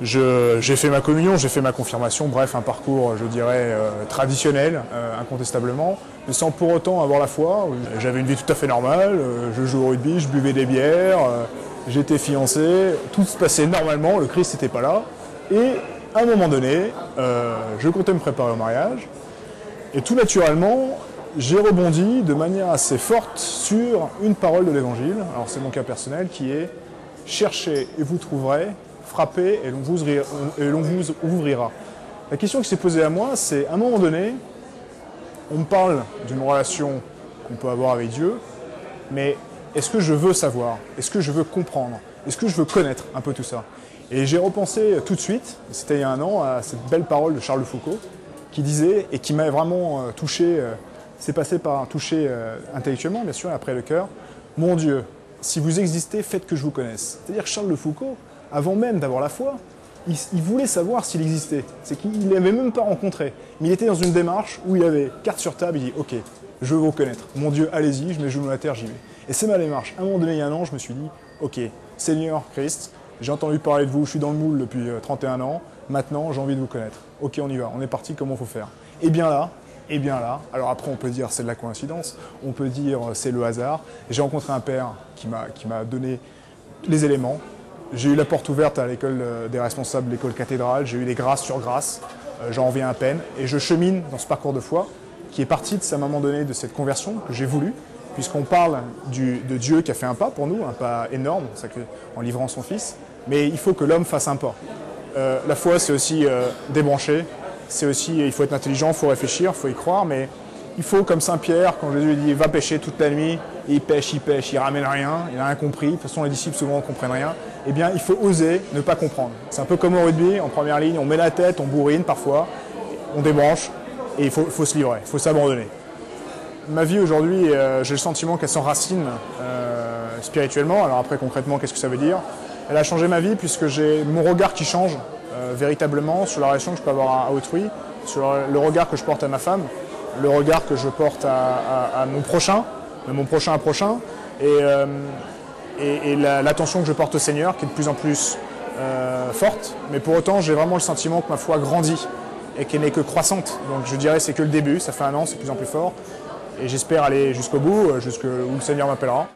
J'ai fait ma communion, j'ai fait ma confirmation, bref, un parcours, je dirais, traditionnel, incontestablement, mais sans pour autant avoir la foi. J'avais une vie tout à fait normale, je jouais au rugby, je buvais des bières, j'étais fiancé, tout se passait normalement, le Christ n'était pas là. Et à un moment donné, je comptais me préparer au mariage, et tout naturellement, j'ai rebondi de manière assez forte sur une parole de l'Évangile. Alors c'est mon cas personnel qui est « Cherchez et vous trouverez ». Frapper et l'on vous ouvrira. La question qui s'est posée à moi, c'est à un moment donné, on me parle d'une relation qu'on peut avoir avec Dieu, mais est-ce que je veux savoir? Est-ce que je veux comprendre? Est-ce que je veux connaître un peu tout ça? Et j'ai repensé tout de suite, c'était il y a un an, à cette belle parole de Charles de Foucault, qui disait, et qui m'a vraiment touché, c'est passé par un toucher intellectuellement, bien sûr, et après le cœur, « Mon Dieu, si vous existez, faites que je vous connaisse. » C'est-à-dire que Charles de Foucault, avant même d'avoir la foi, il voulait savoir s'il existait. C'est qu'il ne l'avait même pas rencontré. Mais il était dans une démarche où il avait carte sur table, il dit « Ok, je veux vous connaître. Mon Dieu, allez-y, je mets le genou à la terre, j'y vais. » Et c'est ma démarche. À un moment donné, il y a un an, je me suis dit « Ok, Seigneur Christ, j'ai entendu parler de vous, je suis dans le moule depuis 31 ans, maintenant j'ai envie de vous connaître. Ok, on y va, on est parti, comment il faut faire ?» Et bien là, alors après on peut dire c'est de la coïncidence, on peut dire c'est le hasard. J'ai rencontré un père qui m'a donné les éléments. J'ai eu la porte ouverte à l'école des responsables de l'école cathédrale, j'ai eu des grâces sur grâces, j'en reviens à peine, et je chemine dans ce parcours de foi qui est parti à un moment donné de cette conversion que j'ai voulu, puisqu'on parle de Dieu qui a fait un pas pour nous, un pas énorme, en livrant son Fils, mais il faut que l'homme fasse un pas. La foi, c'est aussi débrancher, c'est aussi, il faut être intelligent, il faut réfléchir, il faut y croire, mais il faut, comme Saint Pierre, quand Jésus lui dit « va pêcher toute la nuit », il pêche, il ramène rien, il n'a rien compris, de toute façon les disciples souvent ne comprennent rien, eh bien il faut oser ne pas comprendre. C'est un peu comme au rugby, en première ligne, on met la tête, on bourrine parfois, on débranche, et il faut se livrer, il faut s'abandonner. Ma vie aujourd'hui, j'ai le sentiment qu'elle s'enracine spirituellement, alors après concrètement qu'est-ce que ça veut dire? Elle a changé ma vie puisque j'ai mon regard qui change véritablement sur la relation que je peux avoir à autrui, sur le regard que je porte à ma femme, le regard que je porte à mon prochain, de mon prochain à prochain, et l'attention que je porte au Seigneur, qui est de plus en plus forte. Mais pour autant, j'ai vraiment le sentiment que ma foi grandit et qu'elle n'est que croissante. Donc je dirais que c'est que le début, ça fait un an, c'est de plus en plus fort. Et j'espère aller jusqu'au bout, jusqu'où le Seigneur m'appellera.